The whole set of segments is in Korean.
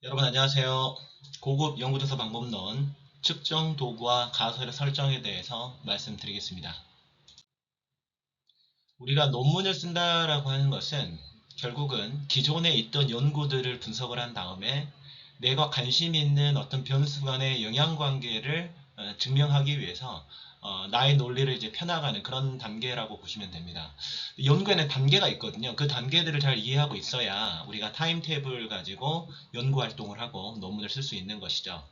여러분 안녕하세요. 고급 연구조사 방법론 측정 도구와 가설의 설정에 대해서 말씀드리겠습니다. 우리가 논문을 쓴다라고 하는 것은 결국은 기존에 있던 연구들을 분석을 한 다음에 내가 관심 있는 어떤 변수 간의 영향관계를 증명하기 위해서 나의 논리를 이제 펴나가는 그런 단계라고 보시면 됩니다. 연구에는 단계가 있거든요. 그 단계들을 잘 이해하고 있어야 우리가 타임테이블을 가지고 연구 활동을 하고 논문을 쓸 수 있는 것이죠.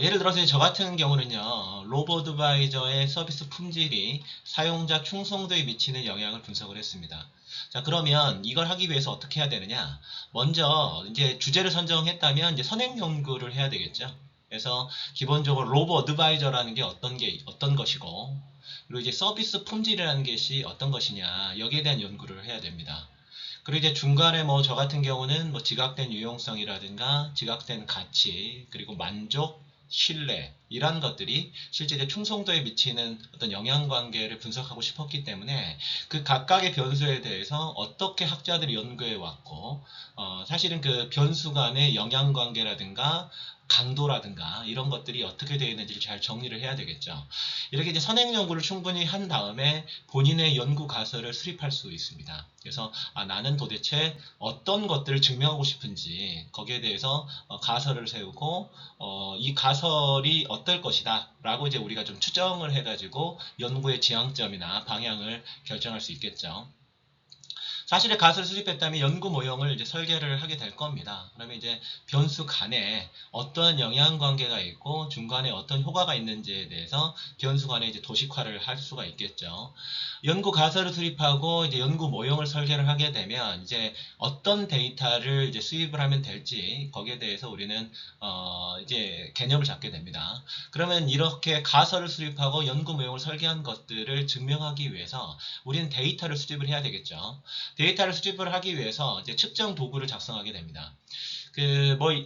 예를 들어서 저 같은 경우는요, 로보드바이저의 서비스 품질이 사용자 충성도에 미치는 영향을 분석을 했습니다. 자, 그러면 이걸 하기 위해서 어떻게 해야 되느냐? 먼저 이제 주제를 선정했다면 이제 선행 연구를 해야 되겠죠. 그래서 기본적으로 로보 어드바이저라는 게 어떤 것이고, 그리고 이제 서비스 품질이라는 것이 어떤 것이냐, 여기에 대한 연구를 해야 됩니다. 그리고 이제 중간에 뭐 저 같은 경우는 뭐 지각된 유용성이라든가 지각된 가치 그리고 만족 신뢰 이런 것들이 실제 이제 충성도에 미치는 어떤 영향관계를 분석하고 싶었기 때문에 그 각각의 변수에 대해서 어떻게 학자들이 연구해 왔고 사실은 그 변수 간의 영향관계라든가 강도라든가 이런 것들이 어떻게 되어 있는지를 잘 정리를 해야 되겠죠. 이렇게 이제 선행 연구를 충분히 한 다음에 본인의 연구 가설을 수립할 수 있습니다. 그래서 나는 도대체 어떤 것들을 증명하고 싶은지 거기에 대해서 가설을 세우고 이 가설이 어떨 것이다 라고 이제 우리가 좀 추정을 해가지고 연구의 지향점이나 방향을 결정할 수 있겠죠. 사실의 가설을 수집했다면 연구 모형을 이제 설계를 하게 될 겁니다. 그러면 이제 변수 간에 어떤 영향 관계가 있고 중간에 어떤 효과가 있는지에 대해서 변수 간에 이제 도식화를 할 수가 있겠죠. 연구 가설을 수립하고 이제 연구 모형을 설계를 하게 되면 이제 어떤 데이터를 이제 수입을 하면 될지 거기에 대해서 우리는 이제 개념을 잡게 됩니다. 그러면 이렇게 가설을 수립하고 연구 모형을 설계한 것들을 증명하기 위해서 우리는 데이터를 수집을 해야 되겠죠. 데이터를 수집을 하기 위해서 이제 측정 도구를 작성하게 됩니다.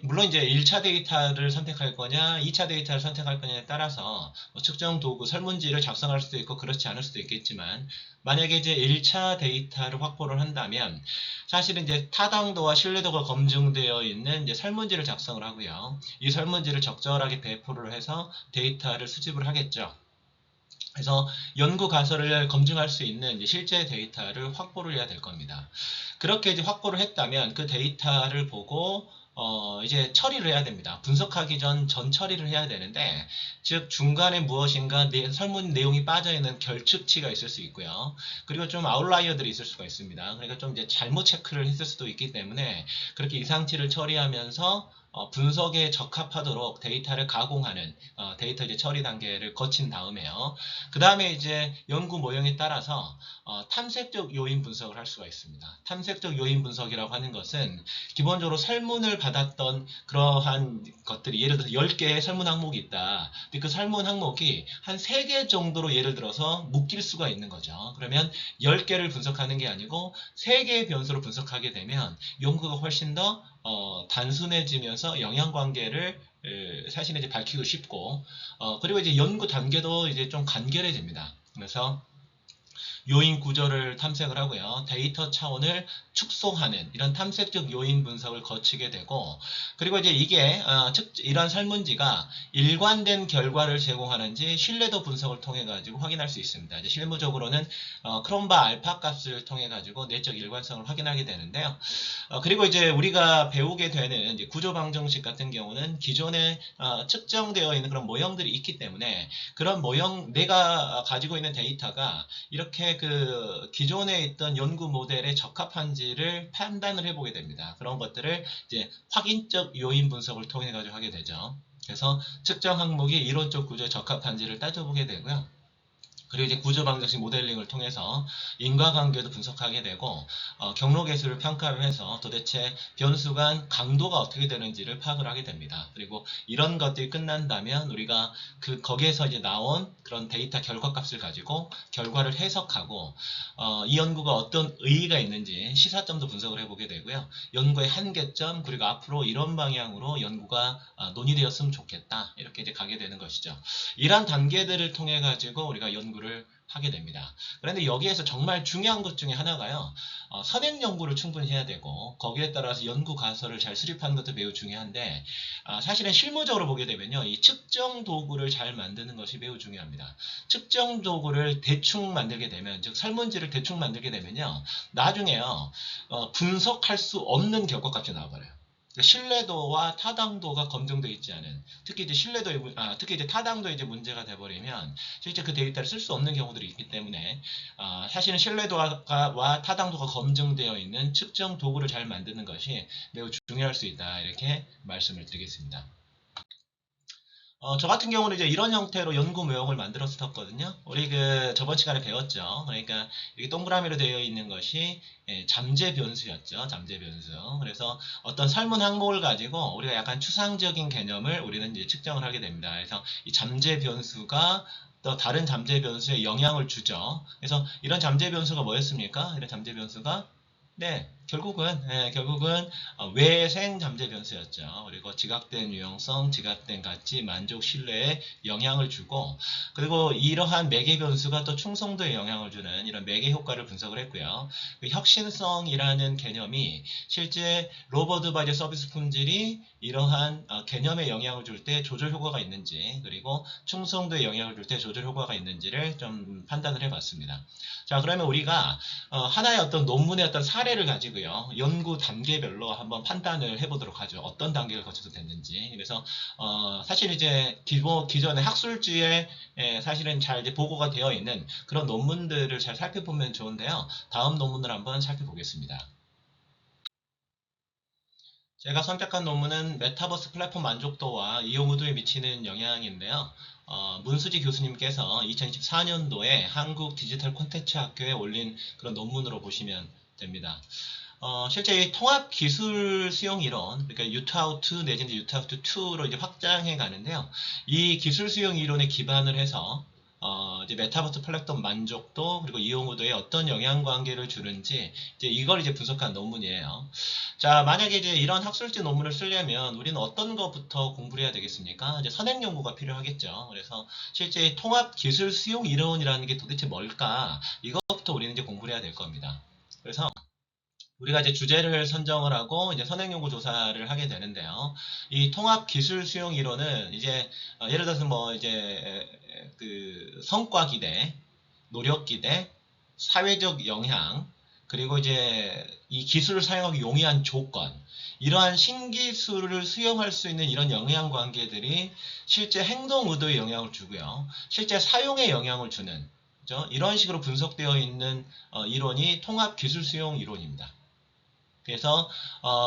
물론 이제 1차 데이터를 선택할 거냐, 2차 데이터를 선택할 거냐에 따라서 측정 도구, 설문지를 작성할 수도 있고 그렇지 않을 수도 있겠지만, 만약에 이제 1차 데이터를 확보를 한다면, 사실은 이제 타당도와 신뢰도가 검증되어 있는 이제 설문지를 작성을 하고요. 이 설문지를 적절하게 배포를 해서 데이터를 수집을 하겠죠. 그래서 연구 가설을 검증할 수 있는 이제 실제 데이터를 확보를 해야 될 겁니다. 그렇게 이제 확보를 했다면 그 데이터를 보고 이제 처리를 해야 됩니다. 분석하기 전 처리를 해야 되는데, 즉 중간에 무엇인가 설문 내용이 빠져 있는 결측치가 있을 수 있고요. 그리고 좀 아웃라이어들이 있을 수가 있습니다. 그러니까 좀 이제 잘못 체크를 했을 수도 있기 때문에 그렇게 이상치를 처리하면서 분석에 적합하도록 데이터를 가공하는 데이터 이제 처리 단계를 거친 다음에요. 그 다음에 이제 연구 모형에 따라서 탐색적 요인 분석을 할 수가 있습니다. 탐색적 요인 분석이라고 하는 것은 기본적으로 설문을 받았던 그러한 것들이 예를 들어서 10개의 설문 항목이 있다. 근데 그 설문 항목이 한 3개 정도로 예를 들어서 묶일 수가 있는 거죠. 그러면 10개를 분석하는 게 아니고 3개의 변수로 분석하게 되면 연구가 훨씬 더 단순해지면서 영향관계를 사실은 이제 밝히고 싶고 그리고 이제 연구 단계도 이제 좀 간결해집니다. 그래서 요인 구조를 탐색을 하고요. 데이터 차원을 축소하는 이런 탐색적 요인 분석을 거치게 되고, 그리고 이제 이게 이런 설문지가 일관된 결과를 제공하는지 신뢰도 분석을 통해 가지고 확인할 수 있습니다. 이제 실무적으로는 크롬바 알파 값을 통해 가지고 내적 일관성을 확인하게 되는데요. 그리고 이제 우리가 배우게 되는 이제 구조 방정식 같은 경우는 기존에 측정되어 있는 그런 모형들이 있기 때문에 그런 모형 내가 가지고 있는 데이터가 이렇게 그 기존에 있던 연구 모델에 적합한지를 판단을 해보게 됩니다. 그런 것들을 이제 확인적 요인 분석을 통해 가지고 하게 되죠. 그래서 측정 항목이 이론적 구조에 적합한지를 따져보게 되고요. 그리고 이제 구조 방정식 모델링을 통해서 인과관계도 분석하게 되고 경로 계수를 평가를 해서 도대체 변수 간 강도가 어떻게 되는지를 파악을 하게 됩니다. 그리고 이런 것들이 끝난다면 우리가 거기에서 이제 나온 그런 데이터 결과값을 가지고 결과를 해석하고 이 연구가 어떤 의의가 있는지 시사점도 분석을 해보게 되고요. 연구의 한계점 그리고 앞으로 이런 방향으로 연구가 논의되었으면 좋겠다 이렇게 이제 가게 되는 것이죠. 이러한 단계들을 통해 가지고 우리가 연구를 하게 됩니다. 그런데 여기에서 정말 중요한 것 중에 하나가요. 선행 연구를 충분히 해야 되고 거기에 따라서 연구 가설을 잘 수립하는 것도 매우 중요한데 사실은 실무적으로 보게 되면요. 이 측정 도구를 잘 만드는 것이 매우 중요합니다. 측정 도구를 대충 만들게 되면 즉 설문지를 대충 만들게 되면요. 나중에요. 분석할 수 없는 결과값이 나와버려요. 신뢰도와 타당도가 검증되어 있지 않은 특히 이제 특히 이제 타당도에 이제 문제가 돼버리면 실제 그 데이터를 쓸 수 없는 경우들이 있기 때문에 사실은 신뢰도와 타당도가 검증되어 있는 측정 도구를 잘 만드는 것이 매우 중요할 수 있다 이렇게 말씀을 드리겠습니다. 저 같은 경우는 이제 이런 형태로 연구 모형을 만들었었거든요. 우리 저번 시간에 배웠죠. 그러니까 이게 동그라미로 되어 있는 것이 잠재 변수였죠. 잠재 변수. 그래서 어떤 설문 항목을 가지고 우리가 약간 추상적인 개념을 우리는 이제 측정을 하게 됩니다. 그래서 이 잠재 변수가 또 다른 잠재 변수에 영향을 주죠. 그래서 이런 잠재 변수가 뭐였습니까? 이런 잠재 변수가 네, 결국은 외생 잠재 변수였죠. 그리고 지각된 유용성, 지각된 가치, 만족, 신뢰에 영향을 주고, 그리고 이러한 매개 변수가 또 충성도에 영향을 주는 이런 매개 효과를 분석을 했고요. 그 혁신성이라는 개념이 실제 로버트 바제 서비스 품질이 이러한 개념에 영향을 줄 때 조절 효과가 있는지, 그리고 충성도에 영향을 줄 때 조절 효과가 있는지를 좀 판단을 해봤습니다. 자, 그러면 우리가 하나의 어떤 논문의 어떤 사례를 가지고요. 연구 단계별로 한번 판단을 해보도록 하죠. 어떤 단계를 거쳐서 됐는지. 그래서 사실 이제 기존의 학술지에 사실은 잘 이제 보고가 되어 있는 그런 논문들을 잘 살펴보면 좋은데요. 다음 논문을 한번 살펴보겠습니다. 제가 선택한 논문은 메타버스 플랫폼 만족도와 이용 의도에 미치는 영향인데요. 문수지 교수님께서 2014년도에 한국 디지털 콘텐츠 학교에 올린 그런 논문으로 보시면 됩니다. 실제 이 통합 기술 수용 이론, 그러니까 유타우트 내지는 유타우트 2로 이제 확장해 가는데요. 이 기술 수용 이론에 기반을 해서 이제 메타버스 플랫폼 만족도 그리고 이용 의도에 어떤 영향 관계를 주는지 이제 이걸 이제 분석한 논문이에요. 자, 만약에 이제 이런 학술지 논문을 쓰려면 우리는 어떤 것부터 공부를 해야 되겠습니까? 이제 선행 연구가 필요하겠죠. 그래서 실제 통합 기술 수용 이론이라는 게 도대체 뭘까? 이것부터 우리는 이제 공부를 해야 될 겁니다. 그래서 우리가 이제 주제를 선정을 하고 이제 선행연구 조사를 하게 되는데요. 이 통합 기술 수용 이론은 이제 예를 들어서 뭐 이제 성과 기대, 노력 기대, 사회적 영향, 그리고 이제 이 기술을 사용하기 용이한 조건, 이러한 신기술을 수용할 수 있는 이런 영향 관계들이 실제 행동 의도에 영향을 주고요. 실제 사용에 영향을 주는 그죠? 이런 식으로 분석되어 있는 이론이 통합 기술 수용 이론입니다. 그래서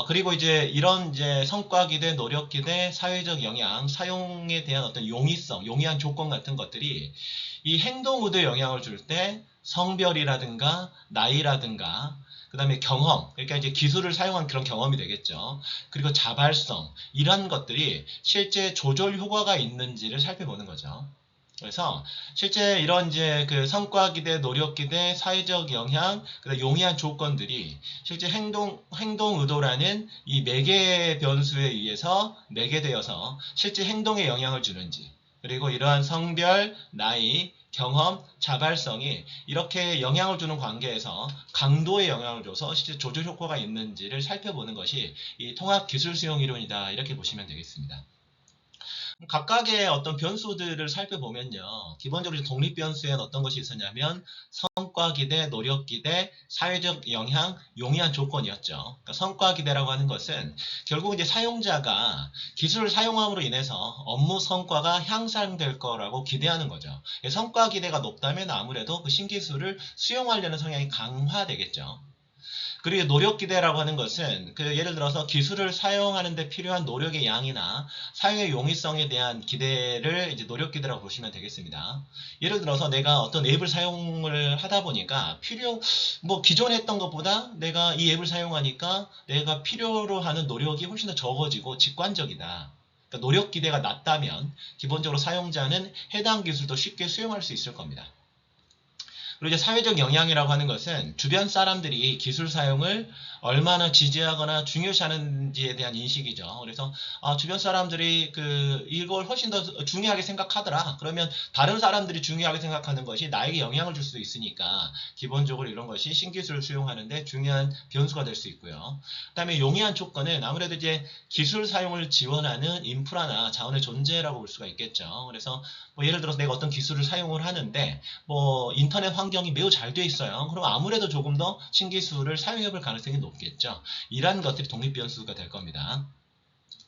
그리고 이제 이런 이제 성과 기대, 노력 기대, 사회적 영향, 사용에 대한 어떤 용이성, 용이한 조건 같은 것들이 이 행동 의도에 영향을 줄 때 성별이라든가 나이라든가 그다음에 경험, 그러니까 이제 기술을 사용한 그런 경험이 되겠죠. 그리고 자발성, 이런 것들이 실제 조절 효과가 있는지를 살펴보는 거죠. 그래서 실제 이런 이제 성과 기대, 노력 기대, 사회적 영향, 그다음 용이한 조건들이 실제 행동 의도라는 이 매개 변수에 의해서 매개되어서 실제 행동에 영향을 주는지, 그리고 이러한 성별, 나이, 경험, 자발성이 이렇게 영향을 주는 관계에서 강도에 영향을 줘서 실제 조절 효과가 있는지를 살펴보는 것이 이 통합 기술 수용 이론이다 이렇게 보시면 되겠습니다. 각각의 어떤 변수들을 살펴보면요. 기본적으로 독립 변수에는 어떤 것이 있었냐면 성과 기대, 노력 기대, 사회적 영향, 용이한 조건이었죠. 그러니까 성과 기대라고 하는 것은 결국 이제 사용자가 기술을 사용함으로 인해서 업무 성과가 향상될 거라고 기대하는 거죠. 성과 기대가 높다면 아무래도 그 신기술을 수용하려는 성향이 강화되겠죠. 그리고 노력 기대라고 하는 것은 예를 들어서 기술을 사용하는 데 필요한 노력의 양이나 사용의 용이성에 대한 기대를 이제 노력 기대라고 보시면 되겠습니다. 예를 들어서 내가 어떤 앱을 사용을 하다 보니까 기존에 했던 것보다 내가 이 앱을 사용하니까 내가 필요로 하는 노력이 훨씬 더 적어지고 직관적이다. 그러니까 노력 기대가 낮다면 기본적으로 사용자는 해당 기술도 쉽게 수용할 수 있을 겁니다. 그리고 이제 사회적 영향이라고 하는 것은 주변 사람들이 기술 사용을 얼마나 지지하거나 중요시하는지에 대한 인식이죠. 그래서 주변 사람들이 이걸 훨씬 더 중요하게 생각하더라. 그러면 다른 사람들이 중요하게 생각하는 것이 나에게 영향을 줄 수도 있으니까 기본적으로 이런 것이 신기술을 수용하는데 중요한 변수가 될 수 있고요. 그다음에 용이한 조건은 아무래도 이제 기술 사용을 지원하는 인프라나 자원의 존재라고 볼 수가 있겠죠. 그래서 뭐 예를 들어서 내가 어떤 기술을 사용을 하는데 뭐 인터넷 환경이 매우 잘 되어 있어요. 그럼 아무래도 조금 더 신기술을 사용해 볼 가능성이 높겠죠. 이러한 것들이 독립 변수가 될 겁니다.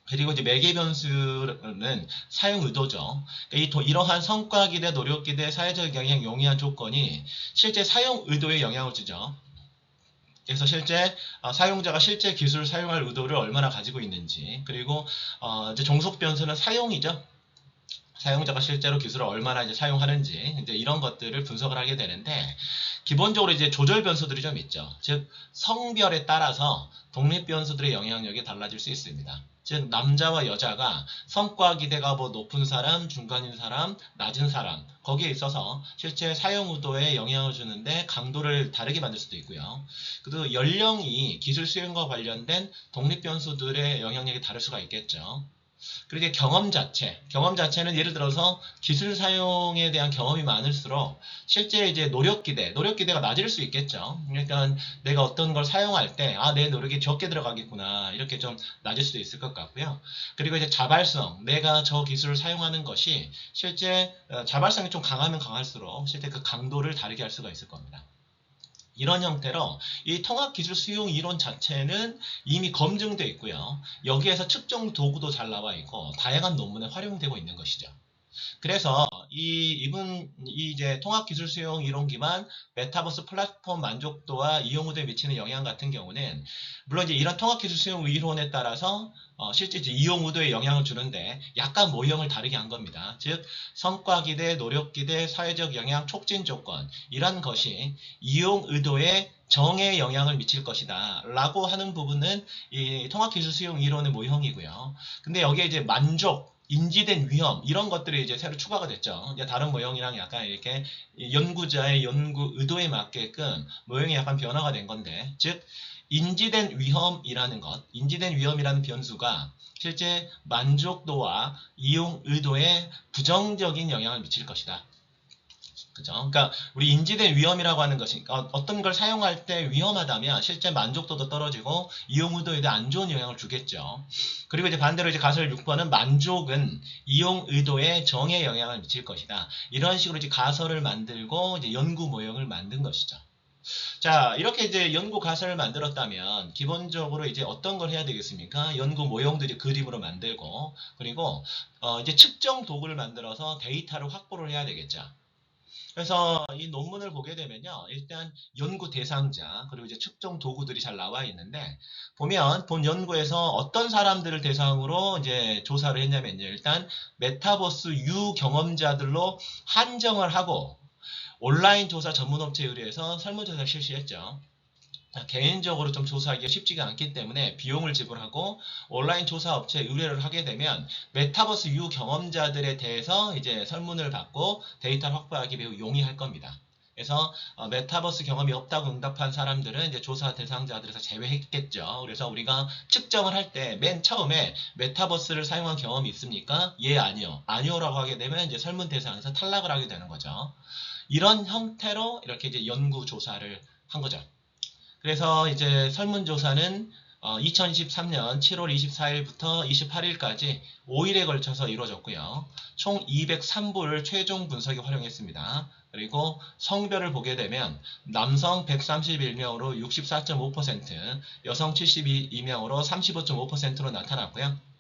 그리고 이제 매개 변수는 사용 의도죠. 그러니까 이러한 성과 기대, 노력 기대, 사회적 영향, 용이한 조건이 실제 사용 의도에 영향을 주죠. 그래서 실제 사용자가 실제 기술을 사용할 의도를 얼마나 가지고 있는지, 그리고 이제 종속 변수는 사용이죠. 사용자가 실제로 기술을 얼마나 이제 사용하는지 이제 이런 것들을 분석을 하게 되는데, 기본적으로 이제 조절 변수들이 좀 있죠. 즉 성별에 따라서 독립 변수들의 영향력이 달라질 수 있습니다. 즉 남자와 여자가 성과 기대가 뭐 높은 사람, 중간인 사람, 낮은 사람, 거기에 있어서 실제 사용 의도에 영향을 주는데 강도를 다르게 만들 수도 있고요. 그리고 연령이 기술 수행과 관련된 독립 변수들의 영향력이 다를 수가 있겠죠. 그리고 이제 경험 자체는 예를 들어서 기술 사용에 대한 경험이 많을수록 실제 이제 노력 기대가 낮을 수 있겠죠. 그러니까 내가 어떤 걸 사용할 때, 내 노력이 적게 들어가겠구나, 이렇게 좀 낮을 수도 있을 것 같고요. 그리고 이제 자발성, 내가 저 기술을 사용하는 것이 실제 자발성이 좀 강하면 강할수록 실제 그 강도를 다르게 할 수가 있을 겁니다. 이런 형태로 이 통합기술 수용 이론 자체는 이미 검증되어 있고요. 여기에서 측정 도구도 잘 나와 있고 다양한 논문에 활용되고 있는 것이죠. 그래서 이제 통합기술 수용 이론 기반 메타버스 플랫폼 만족도와 이용 의도에 미치는 영향 같은 경우는 물론 이제 이런 통합기술 수용 이론에 따라서 실제 이제 이용 의도에 영향을 주는데 약간 모형을 다르게 한 겁니다. 즉 성과 기대, 노력 기대, 사회적 영향, 촉진 조건 이런 것이 이용 의도에 정에 영향을 미칠 것이다 라고 하는 부분은 이 통합기술 수용 이론의 모형이고요. 근데 여기에 이제 만족, 인지된 위험 이런 것들이 이제 새로 추가가 됐죠. 이제 다른 모형이랑 약간 이렇게 연구자의 연구 의도에 맞게끔 모형이 약간 변화가 된 건데, 즉 인지된 위험이라는 것, 인지된 위험이라는 변수가 실제 만족도와 이용 의도에 부정적인 영향을 미칠 것이다. 그죠? 그러니까 우리 인지된 위험이라고 하는 것이 어떤 걸 사용할 때 위험하다면 실제 만족도도 떨어지고 이용 의도에도 안 좋은 영향을 주겠죠. 그리고 이제 반대로 이제 가설 6번은 만족은 이용 의도에 정에 영향을 미칠 것이다. 이런 식으로 이제 가설을 만들고 이제 연구 모형을 만든 것이죠. 자, 이렇게 이제 연구 가설을 만들었다면 기본적으로 이제 어떤 걸 해야 되겠습니까? 연구 모형도 이제 그림으로 만들고, 그리고 이제 측정 도구를 만들어서 데이터를 확보를 해야 되겠죠. 그래서 이 논문을 보게 되면요. 일단 연구 대상자, 그리고 이제 측정 도구들이 잘 나와 있는데, 보면 본 연구에서 어떤 사람들을 대상으로 이제 조사를 했냐면요. 일단 메타버스 유 경험자들로 한정을 하고 온라인 조사 전문업체에 의뢰해서 설문조사를 실시했죠. 개인적으로 좀 조사하기가 쉽지가 않기 때문에 비용을 지불하고 온라인 조사 업체에 의뢰를 하게 되면 메타버스 유 경험자들에 대해서 이제 설문을 받고 데이터를 확보하기 매우 용이할 겁니다. 그래서 메타버스 경험이 없다고 응답한 사람들은 이제 조사 대상자들에서 제외했겠죠. 그래서 우리가 측정을 할 때 맨 처음에 메타버스를 사용한 경험이 있습니까? 예, 아니요. 아니요라고 하게 되면 이제 설문 대상에서 탈락을 하게 되는 거죠. 이런 형태로 이렇게 이제 연구 조사를 한 거죠. 그래서 이제 설문조사는 2023년 7월 24일부터 28일까지 5일에 걸쳐서 이루어졌고요. 총 203부를 최종 분석에 활용했습니다. 그리고 성별을 보게 되면 남성 131명으로 64.5%, 여성 72명으로 35.5%로 나타났고요.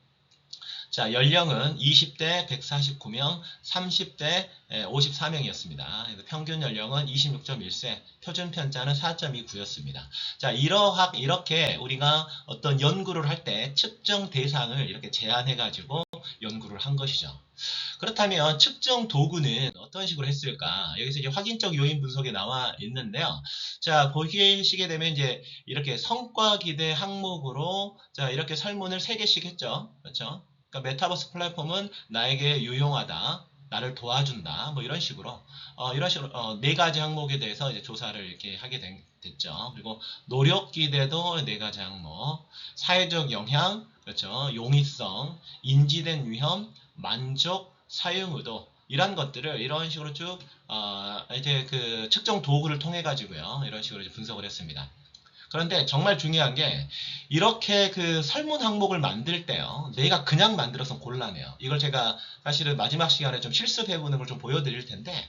자, 연령은 20대 149명, 30대 54명이었습니다. 평균 연령은 26.1세, 표준 편차는 4.29였습니다. 자, 이렇게 우리가 어떤 연구를 할 때 측정 대상을 이렇게 제한해가지고 연구를 한 것이죠. 그렇다면 측정 도구는 어떤 식으로 했을까? 여기서 이제 확인적 요인 분석에 나와 있는데요. 자, 보시게 되면 이제 이렇게 성과 기대 항목으로 자, 이렇게 설문을 3개씩 했죠. 그렇죠? 그러니까 메타버스 플랫폼은 나에게 유용하다. 나를 도와준다. 뭐 이런 식으로 네 가지 항목에 대해서 이제 조사를 이렇게 하게 됐죠. 그리고 노력 기대도 네 가지 항목, 사회적 영향, 그렇죠. 용이성, 인지된 위험, 만족, 사용 의도 이런 것들을 이런 식으로 쭉 이제 그 측정 도구를 통해 가지고요. 이런 식으로 이제 분석을 했습니다. 그런데 정말 중요한 게 이렇게 그 설문 항목을 만들 때요. 내가 그냥 만들어서 곤란해요. 이걸 제가 사실은 마지막 시간에 좀 실습해보는 걸 좀 보여드릴 텐데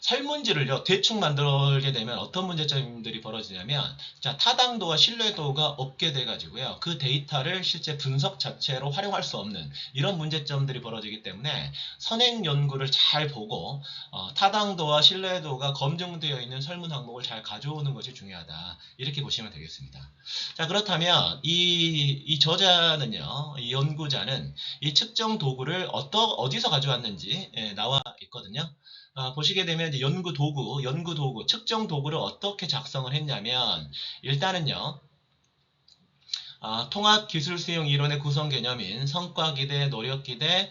설문지를요 대충 만들게 되면 어떤 문제점들이 벌어지냐면 자 타당도와 신뢰도가 없게 돼 가지고요 그 데이터를 실제 분석 자체로 활용할 수 없는 이런 문제점들이 벌어지기 때문에 선행 연구를 잘 보고 타당도와 신뢰도가 검증되어 있는 설문 항목을 잘 가져오는 것이 중요하다 이렇게 보시면 되겠습니다. 자 그렇다면 이 저자는요 이 연구자는 이 측정 도구를 어디서 가져왔는지 나와 있거든요. 보시게 되면 이제 연구 도구, 측정 도구를 어떻게 작성을 했냐면 일단은요. 통합 기술 수용 이론의 구성 개념인 성과 기대, 노력 기대,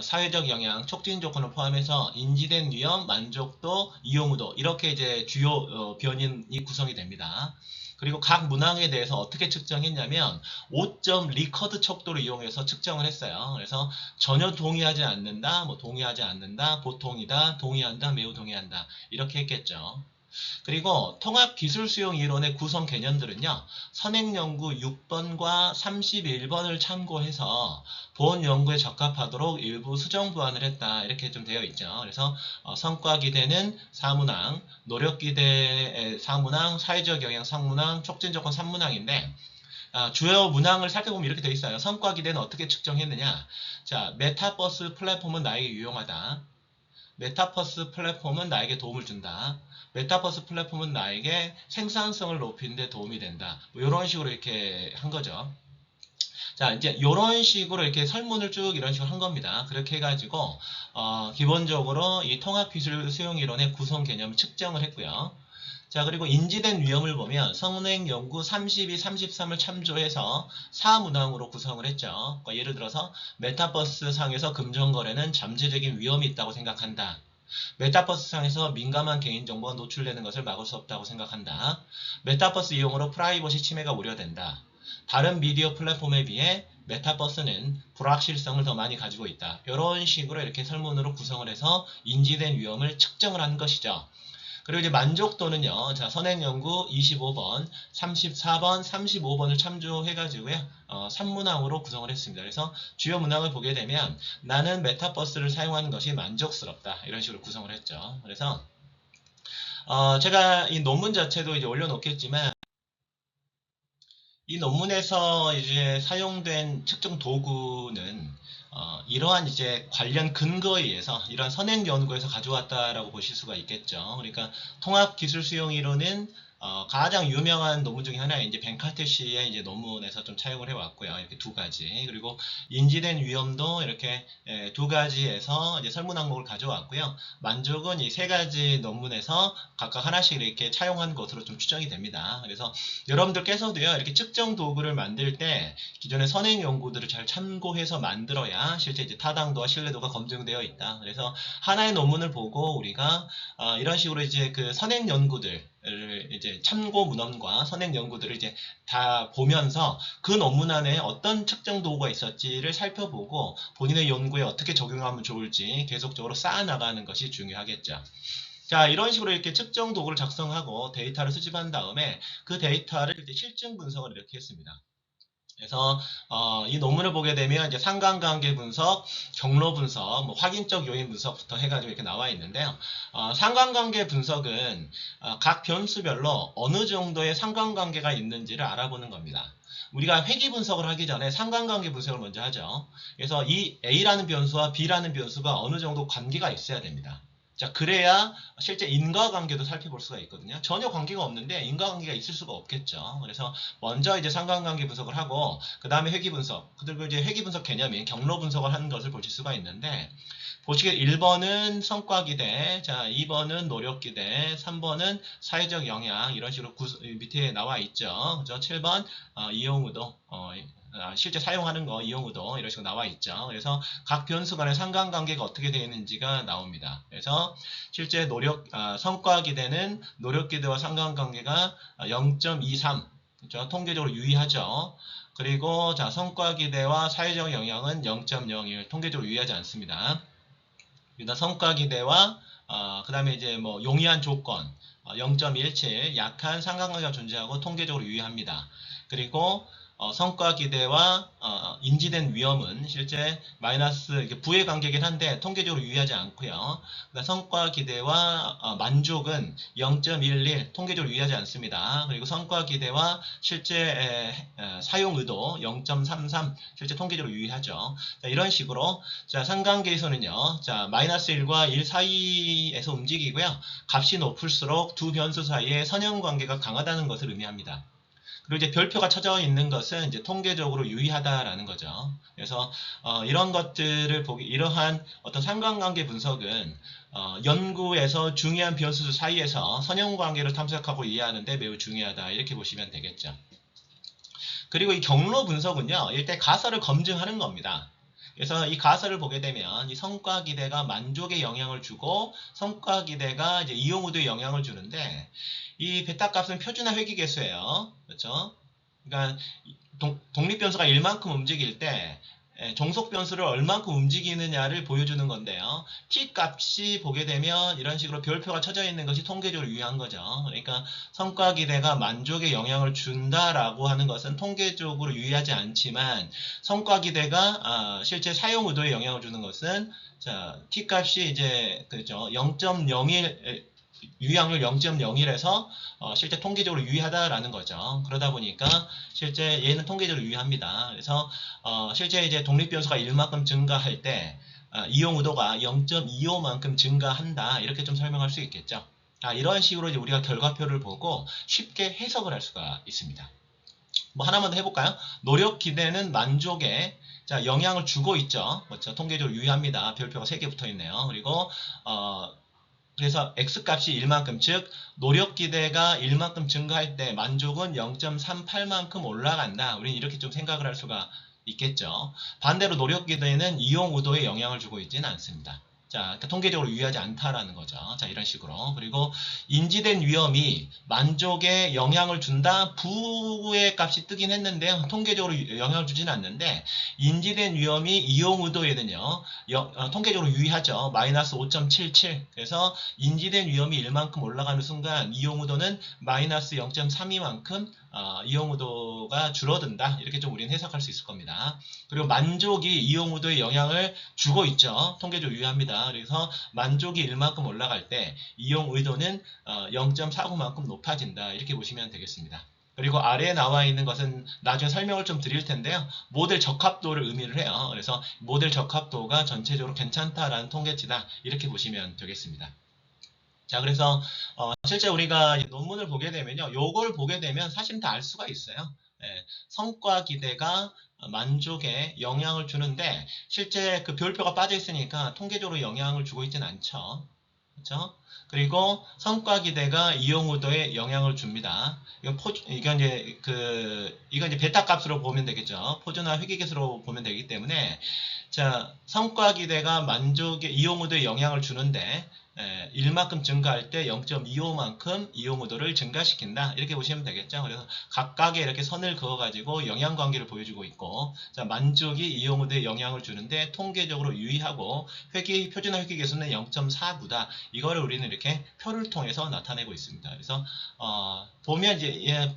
사회적 영향, 촉진 조건을 포함해서 인지된 위험, 만족도, 이용도 이렇게 이제 주요 변인이 구성이 됩니다. 그리고 각 문항에 대해서 어떻게 측정했냐면 5점 리커드 척도를 이용해서 측정을 했어요. 그래서 전혀 동의하지 않는다, 뭐 동의하지 않는다, 보통이다, 동의한다, 매우 동의한다 이렇게 했겠죠. 그리고 통합기술수용 이론의 구성 개념들은요. 선행연구 6번과 31번을 참고해서 본 연구에 적합하도록 일부 수정 보완을 했다. 이렇게 좀 되어 있죠. 그래서 성과기대는 4문항, 노력기대 4문항, 사회적 영향 3문항, 촉진조건 3문항인데 주요 문항을 살펴보면 이렇게 되어 있어요. 성과기대는 어떻게 측정했느냐. 자, 메타버스 플랫폼은 나에게 유용하다. 메타버스 플랫폼은 나에게 도움을 준다. 메타버스 플랫폼은 나에게 생산성을 높이는 데 도움이 된다. 뭐 이런 식으로 이렇게 한 거죠. 자, 이제 이런 식으로 이렇게 설문을 쭉 이런 식으로 한 겁니다. 그렇게 해가지고 기본적으로 이 통합기술 수용 이론의 구성 개념을 측정을 했고요. 자, 그리고 인지된 위험을 보면 선행 연구 32, 33을 참조해서 4문항으로 구성을 했죠. 그러니까 예를 들어서 메타버스 상에서 금전거래는 잠재적인 위험이 있다고 생각한다. 메타버스 상에서 민감한 개인정보가 노출되는 것을 막을 수 없다고 생각한다. 메타버스 이용으로 프라이버시 침해가 우려된다. 다른 미디어 플랫폼에 비해 메타버스는 불확실성을 더 많이 가지고 있다. 이런 식으로 이렇게 설문으로 구성을 해서 인지된 위험을 측정을 한 것이죠. 그리고 이제 만족도는요. 자, 선행연구 25번, 34번, 35번을 참조해가지고요. 3문항으로 구성을 했습니다. 그래서 주요 문항을 보게 되면 나는 메타버스를 사용하는 것이 만족스럽다. 이런 식으로 구성을 했죠. 그래서 제가 이 논문 자체도 이제 올려놓겠지만 이 논문에서 이제 사용된 측정 도구는 이러한 이제 관련 근거에 의해서 이러한 선행 연구에서 가져왔다라고 보실 수가 있겠죠. 그러니까 통합 기술 수용 이론은 가장 유명한 논문 중에 하나인 이제 벤카테시의 이제 논문에서 좀 차용을 해왔고요. 이렇게 두 가지. 그리고 인지된 위험도 이렇게 두 가지에서 이제 설문 항목을 가져왔고요. 만족은 이 세 가지 논문에서 각각 하나씩 이렇게 차용한 것으로 좀 추정이 됩니다. 그래서 여러분들께서도요, 이렇게 측정 도구를 만들 때 기존의 선행 연구들을 잘 참고해서 만들어야 실제 이제 타당도와 신뢰도가 검증되어 있다. 그래서 하나의 논문을 보고 우리가 이런 식으로 이제 그 선행 연구들 이제 참고 문헌과 선행 연구들을 이제 다 보면서 그 논문 안에 어떤 측정 도구가 있었지를 살펴보고 본인의 연구에 어떻게 적용하면 좋을지 계속적으로 쌓아나가는 것이 중요하겠죠. 자, 이런 식으로 이렇게 측정 도구를 작성하고 데이터를 수집한 다음에 그 데이터를 이제 실증 분석을 이렇게 했습니다. 그래서 이 논문을 보게 되면 이제 상관관계 분석, 경로 분석, 뭐 확인적 요인 분석부터 해가지고 이렇게 나와 있는데요. 상관관계 분석은 각 변수별로 어느 정도의 상관관계가 있는지를 알아보는 겁니다. 우리가 회귀 분석을 하기 전에 상관관계 분석을 먼저 하죠. 그래서 이 A라는 변수와 B라는 변수가 어느 정도 관계가 있어야 됩니다. 자, 그래야 실제 인과관계도 살펴볼 수가 있거든요. 전혀 관계가 없는데 인과관계가 있을 수가 없겠죠. 그래서 먼저 이제 상관관계 분석을 하고 그 다음에 회귀 분석, 그리고 이제 회귀 분석 개념인 경로 분석을 하는 것을 보실 수가 있는데 보시게 1번은 성과기대, 자 2번은 노력기대, 3번은 사회적 영향 이런 식으로 밑에 나와 있죠. 그죠? 7번 이용의도, 실제 사용하는 거 이용우도 이런 식으로 나와 있죠. 그래서 각 변수 간의 상관관계가 어떻게 되어 있는지가 나옵니다. 그래서 실제 성과 기대는 노력 기대와 상관관계가 0.23, 그렇죠? 통계적으로 유의하죠. 그리고 자, 성과 기대와 사회적 영향은 0.01, 통계적으로 유의하지 않습니다. 일단 성과 기대와 그 다음에 이제 뭐 용이한 조건 0.17 약한 상관관계가 존재하고 통계적으로 유의합니다. 그리고 성과 기대와 인지된 위험은 실제 마이너스 부의 관계이긴 한데 통계적으로 유의하지 않고요. 그러니까 성과 기대와 만족은 0.11 통계적으로 유의하지 않습니다. 그리고 성과 기대와 실제 사용 의도 0.33 실제 통계적으로 유의하죠. 자, 이런 식으로 자, 상관계에서는요. 자, 마이너스 1과 1 사이에서 움직이고요. 값이 높을수록 두 변수 사이에 선형관계가 강하다는 것을 의미합니다. 그리고 이제 별표가 쳐져 있는 것은 이제 통계적으로 유의하다라는 거죠. 그래서 이런 것들을 이러한 어떤 상관관계 분석은 연구에서 중요한 변수 사이에서 선형관계를 탐색하고 이해하는데 매우 중요하다 이렇게 보시면 되겠죠. 그리고 이 경로 분석은요, 일단 가설을 검증하는 겁니다. 그래서 이 가설을 보게 되면 이 성과 기대가 만족에 영향을 주고 성과 기대가 이제 이용우도에 영향을 주는데 이 베타 값은 표준화 회귀 계수예요. 그렇죠? 그러니까 독립 변수가 1만큼 움직일 때 종속 변수를 얼만큼 움직이느냐를 보여주는 건데요. t 값이 보게 되면 이런 식으로 별표가 쳐져 있는 것이 통계적으로 유의한 거죠. 그러니까 성과 기대가 만족에 영향을 준다라고 하는 것은 통계적으로 유의하지 않지만 성과 기대가 실제 사용 의도에 영향을 주는 것은 자, t 값이 이제 그죠 0.01 유의확률 0.01에서 실제 통계적으로 유의하다라는 거죠. 그러다 보니까 실제 얘는 통계적으로 유의합니다. 그래서 실제 이제 독립 변수가 1만큼 증가할 때 이용 의도가 0.25만큼 증가한다 이렇게 좀 설명할 수 있겠죠. 이런 식으로 이제 우리가 결과표를 보고 쉽게 해석을 할 수가 있습니다. 뭐 하나만 더 해볼까요? 노력 기대는 만족에 자, 영향을 주고 있죠. 그렇죠? 통계적으로 유의합니다. 별표가 3개 붙어 있네요. 그리고 그래서 x값이 1만큼 즉 노력 기대가 1만큼 증가할 때 만족은 0.38만큼 올라간다. 우리는 이렇게 좀 생각을 할 수가 있겠죠. 반대로 노력 기대는 이용 의도에 영향을 주고 있지는 않습니다. 자, 그러니까 통계적으로 유의하지 않다라는 거죠. 자, 이런 식으로. 그리고 인지된 위험이 만족에 영향을 준다. 부의 값이 뜨긴 했는데요. 통계적으로 영향을 주지는 않는데 인지된 위험이 이용 의도에는요. 통계적으로 유의하죠. 마이너스 5.77. 그래서 인지된 위험이 1만큼 올라가는 순간 이용 의도는 마이너스 0.32만큼 이용 의도가 줄어든다. 이렇게 좀 우리는 해석할 수 있을 겁니다. 그리고 만족이 이용 의도에 영향을 주고 있죠. 통계적으로 유의합니다. 그래서 만족이 1만큼 올라갈 때 이용 의도는 0.49만큼 높아진다. 이렇게 보시면 되겠습니다. 그리고 아래에 나와 있는 것은 나중에 설명을 좀 드릴 텐데요. 모델 적합도를 의미를 해요. 그래서 모델 적합도가 전체적으로 괜찮다라는 통계치다. 이렇게 보시면 되겠습니다. 자, 그래서 실제 우리가 논문을 보게 되면요. 요걸 보게 되면 사실 다 알 수가 있어요. 성과 기대가 만족에 영향을 주는데 실제 그 별표가 빠져 있으니까 통계적으로 영향을 주고 있지는 않죠. 그렇죠? 그리고 성과 기대가 이용 의도에 영향을 줍니다. 이건 이제 베타 값으로 보면 되겠죠. 포준화 회귀계수로 보면 되기 때문에 자, 성과 기대가 만족에 이용 의도에 영향을 주는데 1만큼 증가할 때 0.25만큼 이용 의도를 증가시킨다. 이렇게 보시면 되겠죠. 그래서 각각의 이렇게 선을 그어가지고 영향관계를 보여주고 있고, 자, 만족이 이용 의도에 영향을 주는데 통계적으로 유의하고 표준화 회귀 계수는 0.49다. 이거를 우리는 이렇게 표를 통해서 나타내고 있습니다. 그래서 보면 이제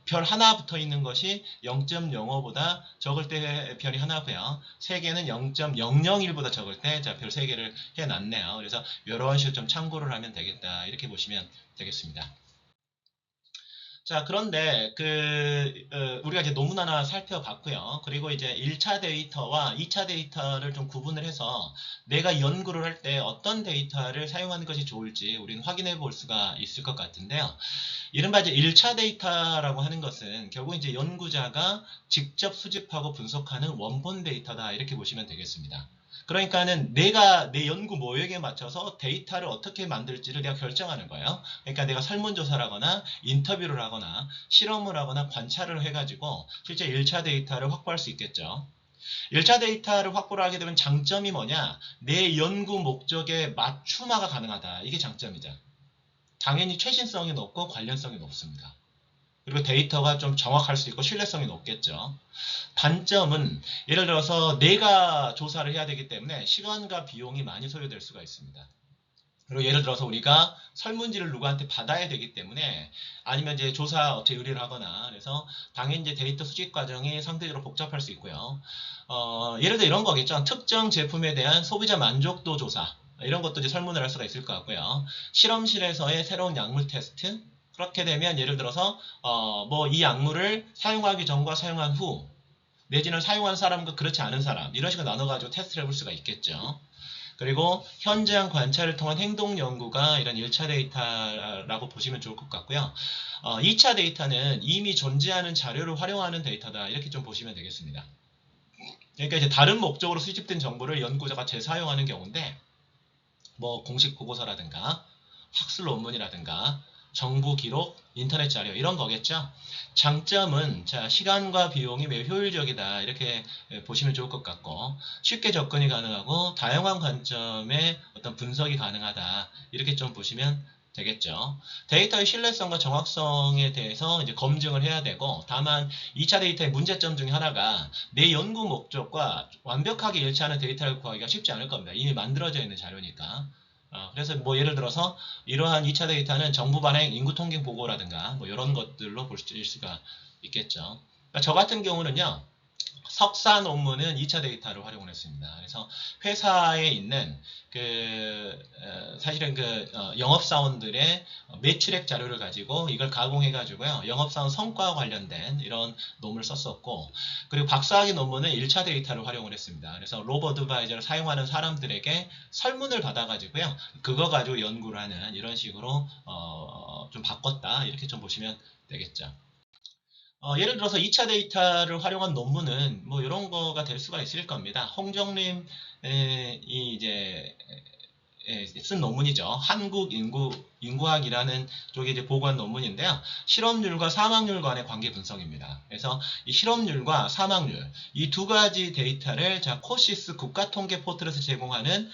별 하나 붙어 있는 것이 0.05보다 적을 때 별이 하나고요. 3개는 0.001보다 적을 때 자, 별 3개를 해놨네요. 그래서 이런 식으로 좀 참고를 하면 되겠다. 이렇게 보시면 되겠습니다. 자, 그런데 우리가 이제 논문 하나 살펴봤고요. 그리고 이제 1차 데이터와 2차 데이터를 좀 구분을 해서 내가 연구를 할 때 어떤 데이터를 사용하는 것이 좋을지 우리는 확인해 볼 수가 있을 것 같은데요. 이른바 이제 1차 데이터라고 하는 것은 결국 이제 연구자가 직접 수집하고 분석하는 원본 데이터다. 이렇게 보시면 되겠습니다. 그러니까는 내가 내 연구 모형에 맞춰서 데이터를 어떻게 만들지를 내가 결정하는 거예요. 그러니까 내가 설문조사를 하거나 인터뷰를 하거나 실험을 하거나 관찰을 해가지고 실제 1차 데이터를 확보할 수 있겠죠. 1차 데이터를 확보를 하게 되면 장점이 뭐냐? 내 연구 목적에 맞춤화가 가능하다. 이게 장점이죠. 당연히 최신성이 높고 관련성이 높습니다. 그리고 데이터가 좀 정확할 수 있고 신뢰성이 높겠죠. 단점은 예를 들어서 내가 조사를 해야 되기 때문에 시간과 비용이 많이 소요될 수가 있습니다. 그리고 예를 들어서 우리가 설문지를 누구한테 받아야 되기 때문에 아니면 이제 조사 업체 의뢰를 하거나 그래서 당연히 이제 데이터 수집 과정이 상대적으로 복잡할 수 있고요. 예를 들어 이런 거겠죠. 특정 제품에 대한 소비자 만족도 조사 이런 것도 이제 설문을 할 수가 있을 것 같고요. 실험실에서의 새로운 약물 테스트 그렇게 되면 예를 들어서 뭐 이 약물을 사용하기 전과 사용한 후 내지는 사용한 사람과 그렇지 않은 사람 이런 식으로 나눠가지고 테스트를 해볼 수가 있겠죠. 그리고 현장 관찰을 통한 행동 연구가 이런 1차 데이터라고 보시면 좋을 것 같고요. 2차 데이터는 이미 존재하는 자료를 활용하는 데이터다 이렇게 좀 보시면 되겠습니다. 그러니까 이제 다른 목적으로 수집된 정보를 연구자가 재사용하는 경우인데 뭐 공식 보고서라든가 학술 논문이라든가 정부 기록, 인터넷 자료 이런 거겠죠. 장점은 자 시간과 비용이 매우 효율적이다 이렇게 보시면 좋을 것 같고 쉽게 접근이 가능하고 다양한 관점의 어떤 분석이 가능하다 이렇게 좀 보시면 되겠죠. 데이터의 신뢰성과 정확성에 대해서 이제 검증을 해야 되고 다만 2차 데이터의 문제점 중에 하나가 내 연구 목적과 완벽하게 일치하는 데이터를 구하기가 쉽지 않을 겁니다. 이미 만들어져 있는 자료니까. 그래서 뭐 예를 들어서 이러한 2차 데이터는 정부 발행 인구 통계 보고라든가 뭐 이런 것들로 볼 수가 있겠죠. 그러니까 저 같은 경우는요. 석사 논문은 2차 데이터를 활용을 했습니다. 그래서 회사에 있는 사실은 영업사원들의 매출액 자료를 가지고 이걸 가공해 가지고요. 영업사원 성과와 관련된 이런 논문을 썼었고 그리고 박사학위 논문은 1차 데이터를 활용을 했습니다. 그래서 로버드바이저를 사용하는 사람들에게 설문을 받아 가지고요. 그거 가지고 연구를 하는 이런 식으로 좀 바꿨다. 이렇게 좀 보시면 되겠죠. 예를 들어서 2차 데이터를 활용한 논문은 뭐 이런 거가 될 수가 있을 겁니다. 홍정림 이 이제 쓴 논문이죠. 한국 인구학이라는 쪽에 이제 보고한 논문인데요. 실업률과 사망률 간의 관계 분석입니다. 그래서 이 실업률과 사망률 이 두 가지 데이터를 자 코시스 국가통계 포털에서 제공하는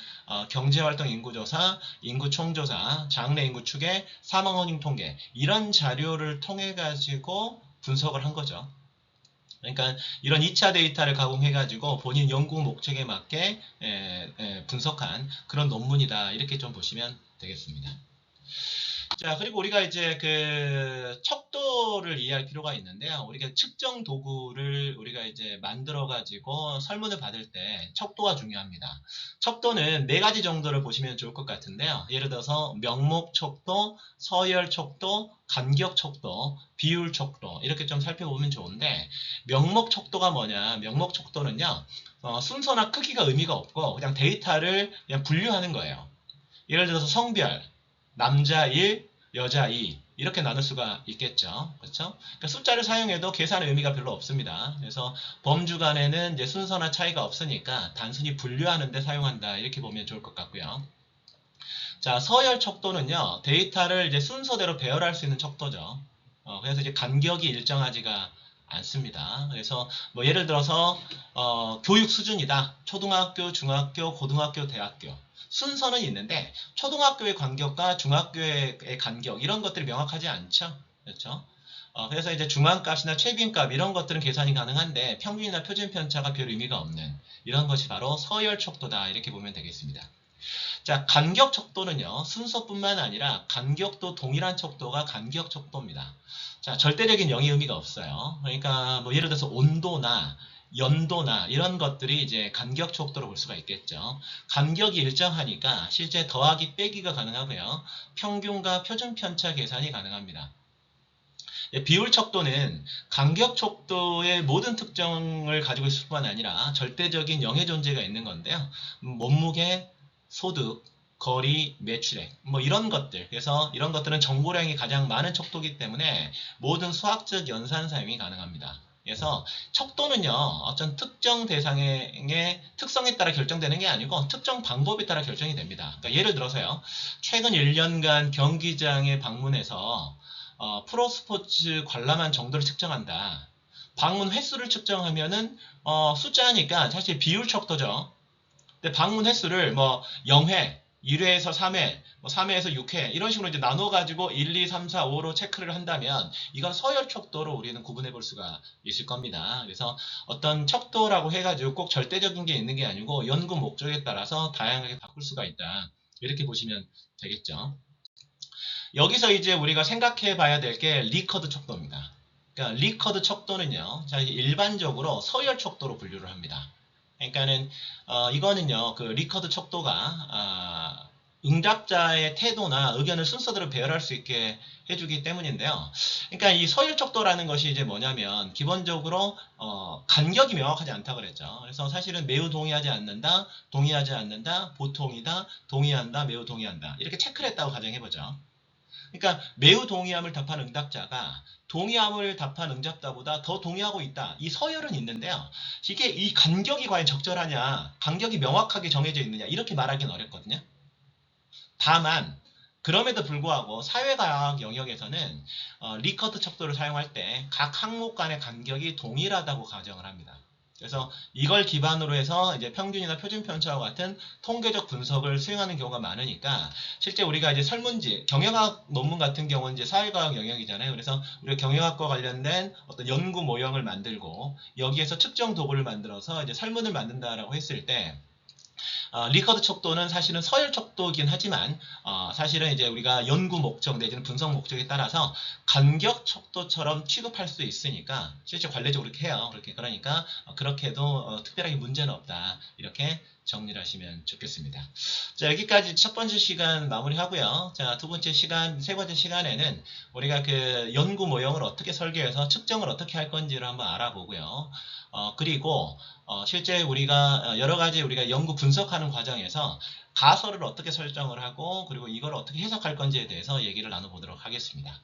경제활동 인구조사, 인구총조사, 장래 인구 추계, 사망원인 통계 이런 자료를 통해 가지고 분석을 한 거죠. 그러니까 이런 2차 데이터를 가공해가지고 본인 연구 목적에 맞게 분석한 그런 논문이다. 이렇게 좀 보시면 되겠습니다. 자, 그리고 우리가 이제 척도를 이해할 필요가 있는데요. 우리가 측정 도구를 우리가 이제 만들어가지고 설문을 받을 때 척도가 중요합니다. 척도는 네 가지 정도를 보시면 좋을 것 같은데요. 예를 들어서 명목 척도, 서열 척도, 간격 척도, 비율 척도 이렇게 좀 살펴보면 좋은데 명목 척도가 뭐냐? 명목 척도는요. 순서나 크기가 의미가 없고 그냥 데이터를 그냥 분류하는 거예요. 예를 들어서 성별, 남자 1, 여자 2 이렇게 나눌 수가 있겠죠. 그렇죠? 그러니까 숫자를 사용해도 계산의 의미가 별로 없습니다. 그래서 범주 간에는 이제 순서나 차이가 없으니까 단순히 분류하는 데 사용한다. 이렇게 보면 좋을 것 같고요. 자, 서열 척도는요. 데이터를 이제 순서대로 배열할 수 있는 척도죠. 그래서 이제 간격이 일정하지가 않습니다. 그래서 뭐 예를 들어서 교육 수준이다. 초등학교, 중학교, 고등학교, 대학교. 순서는 있는데 초등학교의 간격과 중학교의 간격 이런 것들이 명확하지 않죠. 그렇죠? 그래서 이제 중앙값이나 최빈값 이런 것들은 계산이 가능한데 평균이나 표준 편차가 별 의미가 없는 이런 것이 바로 서열 척도다 이렇게 보면 되겠습니다. 자, 간격 척도는요. 순서뿐만 아니라 간격도 동일한 척도가 간격 척도입니다. 자, 절대적인 0의 의미가 없어요. 그러니까 뭐 예를 들어서 온도나 연도나 이런 것들이 이제 간격 척도로 볼 수가 있겠죠. 간격이 일정하니까 실제 더하기 빼기가 가능하고요. 평균과 표준 편차 계산이 가능합니다. 비율 척도는 간격 척도의 모든 특정을 가지고 있을 뿐만 아니라 절대적인 0의 존재가 있는 건데요. 몸무게, 소득, 거리, 매출액 뭐 이런 것들 그래서 이런 것들은 정보량이 가장 많은 척도이기 때문에 모든 수학적 연산 사용이 가능합니다. 그래서 척도는요, 어떤 특정 대상의 특성에 따라 결정되는 게 아니고 특정 방법에 따라 결정이 됩니다. 그러니까 예를 들어서요, 최근 1년간 경기장에 방문해서 프로스포츠 관람한 정도를 측정한다. 방문 횟수를 측정하면은 숫자니까 사실 비율 척도죠. 근데 방문 횟수를 뭐 0회, 1회에서 3회, 뭐 3회에서 6회 이런 식으로 이제 나눠가지고 1, 2, 3, 4, 5로 체크를 한다면 이건 서열 척도로 우리는 구분해 볼 수가 있을 겁니다. 그래서 어떤 척도라고 해가지고 꼭 절대적인 게 있는 게 아니고 연구 목적에 따라서 다양하게 바꿀 수가 있다. 이렇게 보시면 되겠죠. 여기서 이제 우리가 생각해 봐야 될 게 리커드 척도입니다. 그러니까 리커드 척도는요, 자, 일반적으로 서열 척도로 분류를 합니다. 그러니까는 이거는요, 그 리커드 척도가 응답자의 태도나 의견을 순서대로 배열할 수 있게 해주기 때문인데요. 그러니까 이 서열 척도라는 것이 이제 뭐냐면 기본적으로 간격이 명확하지 않다 그랬죠. 그래서 사실은 매우 동의하지 않는다, 동의하지 않는다, 보통이다, 동의한다, 매우 동의한다 이렇게 체크를 했다고 가정해보죠. 그러니까 매우 동의함을 답한 응답자가 동의함을 답한 응답자보다 더 동의하고 있다. 이 서열은 있는데요. 이게 이 간격이 과연 적절하냐, 간격이 명확하게 정해져 있느냐 이렇게 말하기는 어렵거든요. 다만 그럼에도 불구하고 사회과학 영역에서는 리커트 척도를 사용할 때 각 항목 간의 간격이 동일하다고 가정을 합니다. 그래서 이걸 기반으로 해서 이제 평균이나 표준 편차와 같은 통계적 분석을 수행하는 경우가 많으니까 실제 우리가 이제 설문지, 경영학 논문 같은 경우는 이제 사회과학 영역이잖아요. 그래서 우리가 경영학과 관련된 어떤 연구 모형을 만들고 여기에서 측정 도구를 만들어서 이제 설문을 만든다라고 했을 때 리커드 척도는 사실은 서열 척도이긴 하지만 사실은 이제 우리가 연구 목적 내지는 분석 목적에 따라서 간격 척도처럼 취급할 수 있으니까 실제 관례적으로 그렇게 해요. 그러니까 그렇게 해도 특별하게 문제는 없다. 이렇게 정리를 하시면 좋겠습니다. 자, 여기까지 첫 번째 시간 마무리하고요. 자, 두 번째 시간, 세 번째 시간에는 우리가 그 연구 모형을 어떻게 설계해서 측정을 어떻게 할 건지를 한번 알아보고요. 그리고 실제 우리가 여러 가지 우리가 연구 분석하는 과정에서 가설을 어떻게 설정을 하고 그리고 이걸 어떻게 해석할 건지에 대해서 얘기를 나눠보도록 하겠습니다.